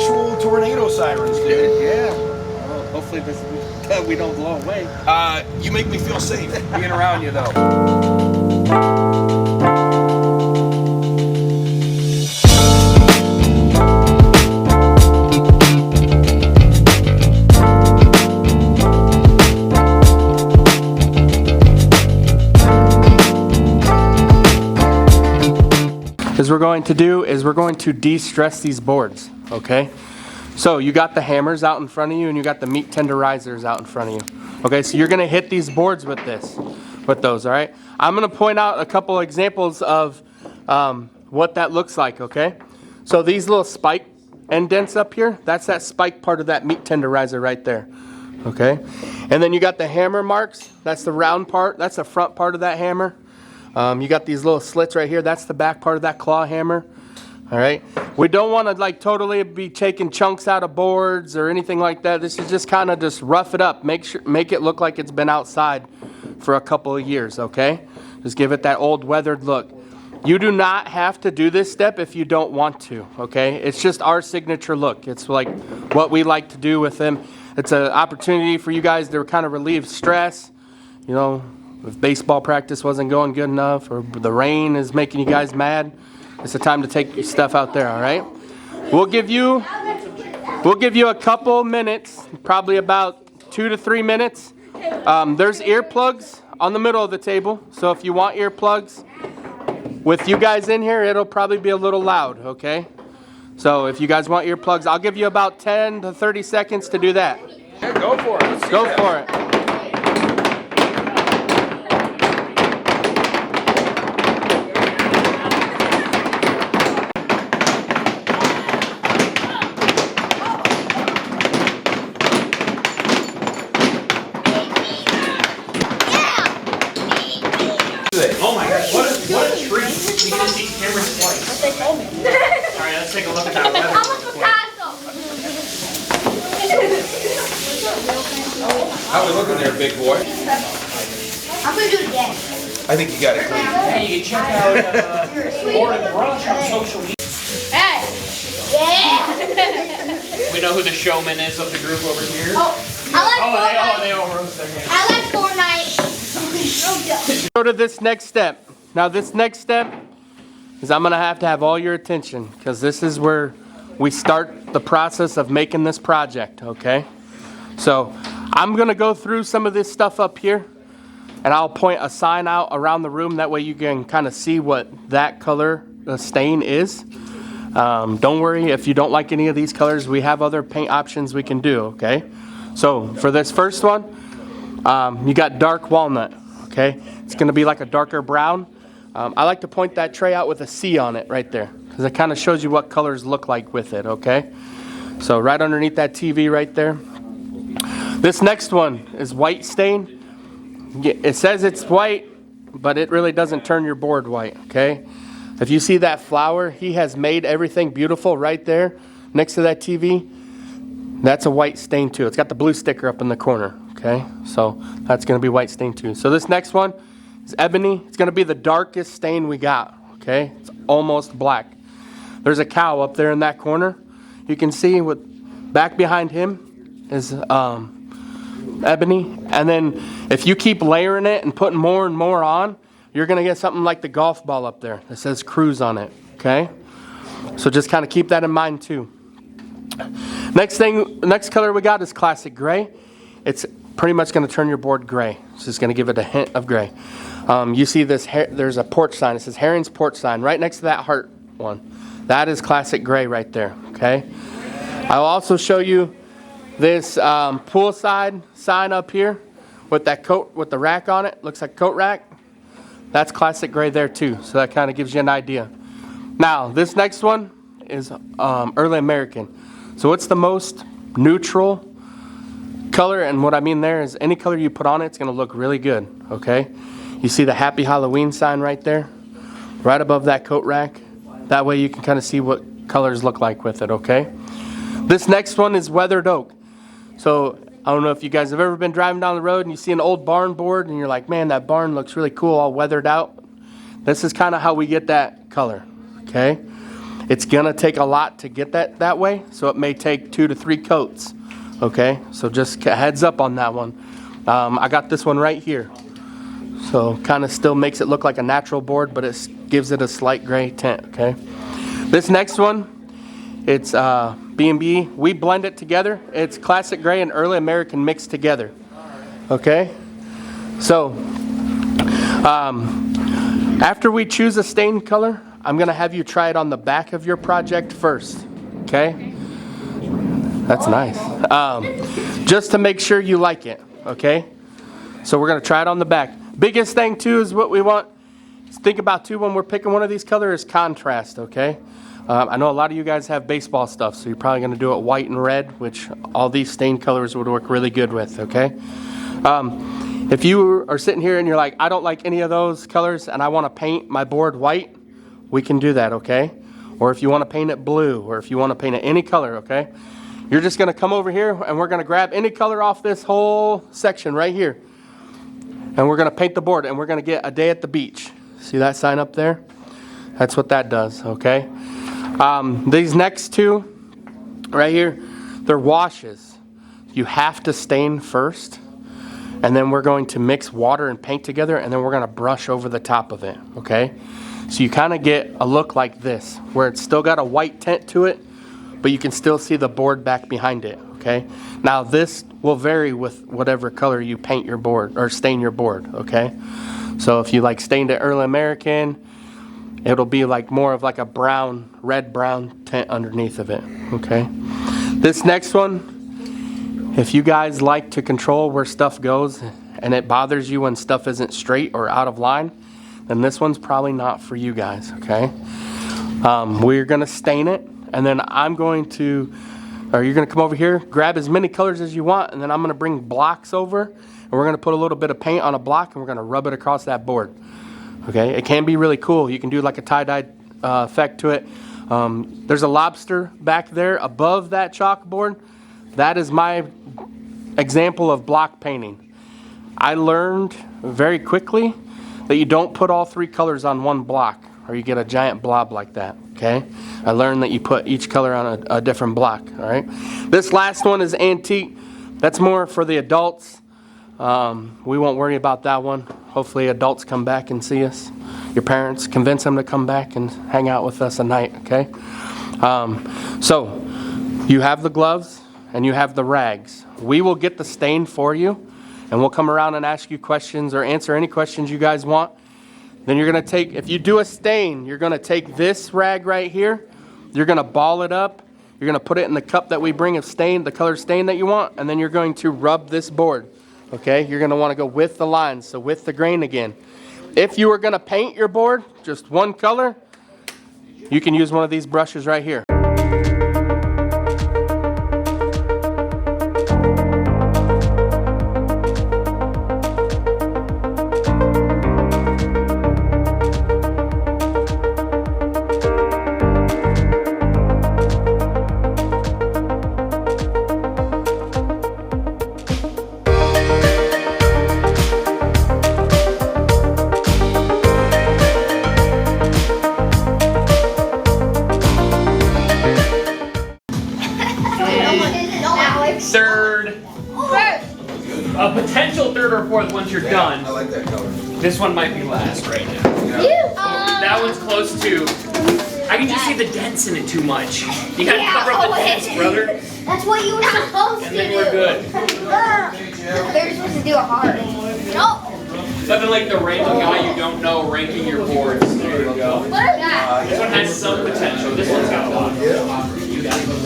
actual tornado sirens, dude. Yeah. Well, hopefully we don't blow away. You make me feel safe being around you, though. We're going to de-stress these boards, okay? So you got the hammers out in front of you and you got the meat tenderizers out in front of you. Okay, so you're gonna hit these boards with those, all right? I'm gonna point out a couple examples of what that looks like, okay? So these little spike indents up here, that's that spike part of that meat tenderizer right there, okay? And then you got the hammer marks, that's the round part, that's the front part of that hammer. You got these little slits right here. That's the back part of that claw hammer. All right. We don't want to like totally be taking chunks out of boards or anything like that. This is just kind of just rough it up. Make it look like it's been outside for a couple of years. Okay. Just give it that old weathered look. You do not have to do this step if you don't want to. Okay. It's just our signature look. It's like what we like to do with them. It's an opportunity for you guys to kind of relieve stress. You know, if baseball practice wasn't going good enough or the rain is making you guys mad, it's the time to take your stuff out there, all right? We'll give you a couple minutes, probably about 2 to 3 minutes. There's earplugs on the middle of the table, so if you want earplugs with you guys in here, it'll probably be a little loud, okay? So if you guys want earplugs, I'll give you about 10 to 30 seconds to do that. Yeah, go for it. Let's Go for it. Oh my gosh, what a treat. We get to see cameras twice. What they told me. Alright, let's take a look at that weather. How we looking there, big boy? I'm gonna do it again. I think you got it clean. Hey, you can check out Morning Brunch on social media. Hey! Yeah! We know who the showman is of the group over here. They all rose their hands. I like Fortnite. Go to this next step. Now this next step is I'm going to have all your attention because this is where we start the process of making this project, okay? So I'm going to go through some of this stuff up here and I'll point a sign out around the room. That way you can kind of see what that color stain is. Don't worry if you don't like any of these colors. We have other paint options we can do, okay? So for this first one, you got dark walnut, okay? It's going to be like a darker brown. I like to point that tray out with a C on it right there because it kind of shows you what colors look like with it, okay? So right underneath that TV right there. This next one is white stain. It says it's white, but it really doesn't turn your board white, okay? If you see that flower, he has made everything beautiful right there next to that TV. That's a white stain too. It's got the blue sticker up in the corner, okay? So that's going to be white stain too. So this next one is ebony. It's going to be the darkest stain we got, okay? It's almost black. There's a cow up there in that corner. You can see with back behind him is ebony. And then if you keep layering it and putting more and more on, you're going to get something like the golf ball up there that says cruise on it, okay? So just kind of keep that in mind too. Next color we got is classic gray. It's pretty much going to turn your board gray. It's just going to give it a hint of gray. You see this, there's a porch sign. It says Herring's porch sign right next to that heart one. That is classic gray right there, okay? I'll also show you this poolside sign up here with that coat, with the rack on it. Looks like a coat rack. That's classic gray there too. So that kind of gives you an idea. Now, this next one is early American. So it's the most neutral color, and what I mean there is any color you put on it's going to look really good, okay? You see the Happy Halloween sign right there, right above that coat rack. That way you can kind of see what colors look like with it, okay? This next one is weathered oak. So I don't know if you guys have ever been driving down the road and you see an old barn board and you're like, man, that barn looks really cool, all weathered out. This is kind of how we get that color, okay? It's gonna take a lot to get that way, so it may take 2 to 3 coats. Okay, so just a heads up on that one. I got this one right here. So kind of still makes it look like a natural board, but it gives it a slight gray tint, okay? This next one, it's B&B. We blend it together. It's classic gray and early American mixed together, okay? So, after we choose a stain color, I'm gonna have you try it on the back of your project first, okay? That's nice. Just to make sure you like it, okay? So we're gonna try it on the back. Biggest thing too is what we want, think about too when we're picking one of these colors is contrast, okay? I know a lot of you guys have baseball stuff, so you're probably gonna do it white and red, which all these stain colors would work really good with, okay? If you are sitting here and you're like, I don't like any of those colors and I wanna paint my board white, we can do that, okay? Or if you wanna paint it blue, or if you wanna paint it any color, okay? You're just gonna come over here and we're gonna grab any color off this whole section right here. And we're gonna paint the board and we're gonna get a day at the beach. See that sign up there? That's what that does, okay? These next two right here, they're washes. You have to stain first, and then we're going to mix water and paint together, and then we're gonna brush over the top of it, okay? So you kinda get a look like this, where it's still got a white tint to it, but you can still see the board back behind it, okay? Now this will vary with whatever color you paint your board, or stain your board, okay? So if you like stained it early American, it'll be like more of like a brown, red-brown tint underneath of it, okay? This next one, if you guys like to control where stuff goes and it bothers you when stuff isn't straight or out of line, then this one's probably not for you guys, okay? We're gonna stain it, and then I'm going to, or you're gonna come over here, grab as many colors as you want, and then I'm gonna bring blocks over, and we're gonna put a little bit of paint on a block, and we're gonna rub it across that board. Okay, it can be really cool. You can do like a tie-dye effect to it. There's a lobster back there above that chalkboard. That is my example of block painting. I learned very quickly that you don't put all 3 colors on one block, or you get a giant blob like that, okay? I learned that you put each color on a different block, all right? This last one is antique. That's more for the adults. We won't worry about that one. Hopefully adults come back and see us. Your parents, convince them to come back and hang out with us a night, okay? So, you have the gloves and you have the rags. We will get the stain for you, and we'll come around and ask you questions or answer any questions you guys want. Then you're gonna take, if you do a stain, you're gonna take this rag right here, you're gonna ball it up, you're gonna put it in the cup that we bring of stain, the color stain that you want, and then you're going to rub this board, okay? You're gonna wanna go with the lines, so with the grain again. If you were gonna paint your board, just one color, you can use one of these brushes right here. A potential third or fourth once you're done. I like that color. This one might be last right now. That one's close too. I can just see the dents in it too much. You gotta cover up the dents, brother. That's what you were supposed to do. And then we're good. They're supposed to do it hard. No. Something like the random guy you don't know ranking your boards. There you go. This one has some potential. This one's got a lot.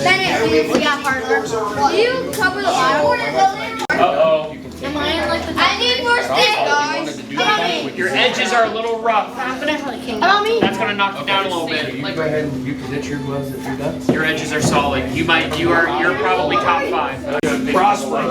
Bennett, you got partner. Do you cover the bottom? Uh-oh. Am I in like the I need more sticks, guys. Your edges are a little rough. About me. That's gonna knock you down a little bit. Go ahead and you can ditch your gloves if you're done. Your edges are solid. You're probably top 5. Prosper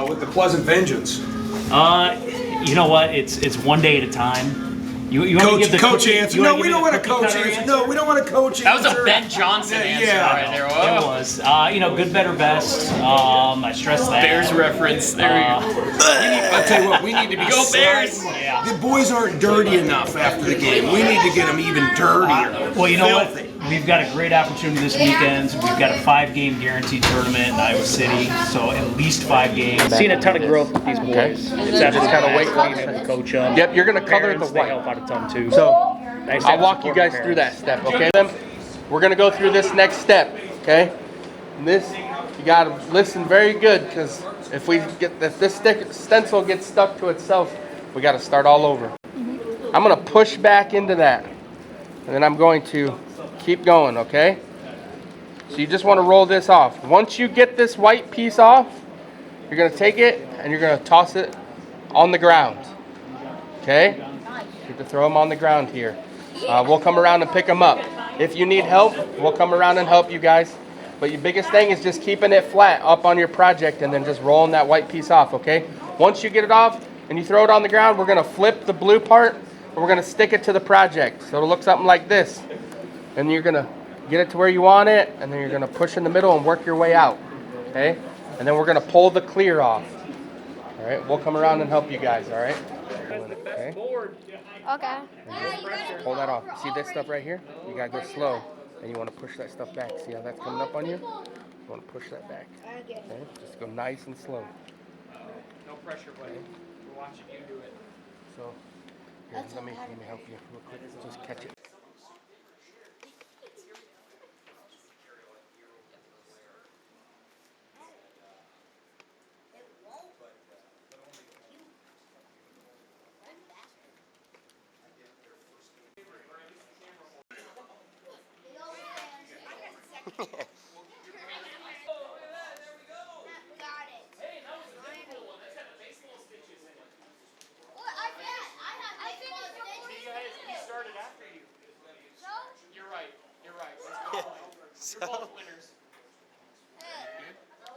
with the Pleasant Vengeance. You know what? It's one day at a time. You want to give the coach answer? No, we don't want a coach answer. answer. No, we don't want a coach That was answer. a Ben Johnson answer right there. It Whoa. was. Good, better, best. I stress that. Bears reference. There you go. I tell you what, we need to be Go Bears! Yeah. The boys aren't dirty enough after the game. We need to get them even dirtier. Well, you know what? we've got a great opportunity this weekend. We've got a 5-game guaranteed tournament in Iowa City, so at least 5 games. Seen a ton of growth with these boys. It's absolutely Kinda wait fantastic to coach them. Yep, you're gonna color Parents, the they white. help out a ton too. So Nice to I'll have walk you guys supportive through that parents. step, okay? Then we're gonna go through this next step, okay? And this, you gotta listen very good, because if this stencil gets stuck to itself, we gotta start all over. I'm gonna push back into that, and then I'm going to keep going, okay? So you just wanna roll this off. Once you get this white piece off, you're gonna take it and you're gonna toss it on the ground, okay? You have to throw them on the ground here. We'll come around and pick them up. If you need help, we'll come around and help you guys. But your biggest thing is just keeping it flat up on your project and then just rolling that white piece off, okay? Once you get it off and you throw it on the ground, we're gonna flip the blue part and we're gonna stick it to the project. So it'll look something like this. And you're gonna get it to where you want it, and then you're gonna push in the middle and work your way out, okay? And then we're gonna pull the clear off. All right, we'll come around and help you guys, all right? Okay. Okay. Pull that off. See this stuff right here? You gotta go slow, and you want to push that stuff back. See how that's coming up on you? You want to push that back. Okay? Just go nice and slow. No pressure, buddy. We're watching you do it. So, here, let me help you real quick. Just catch it. You're right. You're right. You're both winners. So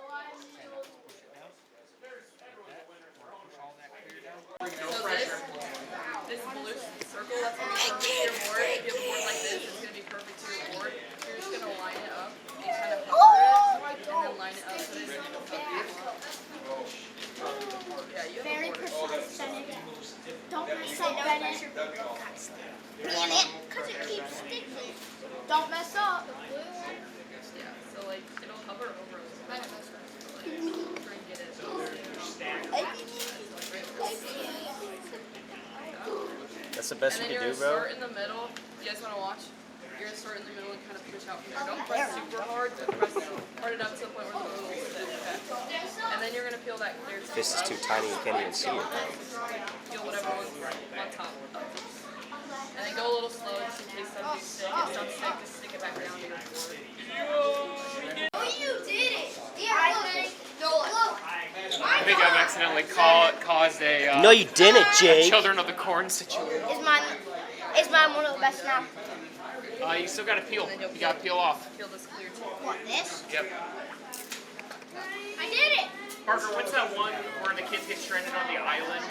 this blue circle, that's going to be perfect for your board. If you have a board like this, it's going to be perfect for your board. You're just going to line it up and kind of hover it, and then line it up so that it's going to come Yeah, you have Very a board. precise, Bennett. Don't mess up, Bennett. Damn it, because it keeps sticking. Don't mess up. Yeah, so like, it'll hover over it. So, like, try and get it. That's the best And you then can you're do, going to bro. start in the middle. You guys want to watch? You're going to start in the middle and kind of push out from there. Don't press super hard, but press hard enough to the point where the glue will stick, okay? And then you're going to peel that clear top. This is too tiny, you can't even see it. Peel whatever one's on top up. And then go a little slow just in case something stick. If some stick, just stick it back down to your board. Oh, you did it. Yeah, look. I think I've accidentally caused a No, you didn't, Jake. Children of the Corn situation. Is mine one of the best now? You still gotta peel. You gotta peel off. Peel this clear top. What, this? Yep. I did it. Parker, what's that one where the kids get stranded on the island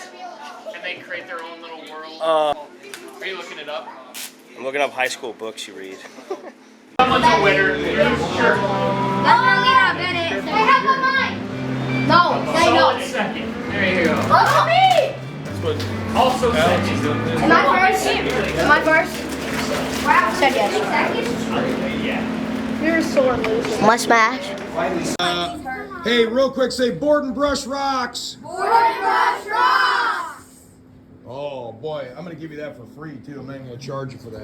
and they create their own little world? Are you looking it up? I'm looking up high school books you read. Someone's a winner. Sure. Bennett. Hey, how about mine? No, say Solid no. second. There you go. Look at me. Also second. Am I first? Am I first? Wow. Said yes. Yeah. You're a sore loser. Must smash. Hey, real quick, say board and brush rocks. Board and brush rocks. Oh boy, I'm gonna give you that for free too. I'm not even gonna charge you for that.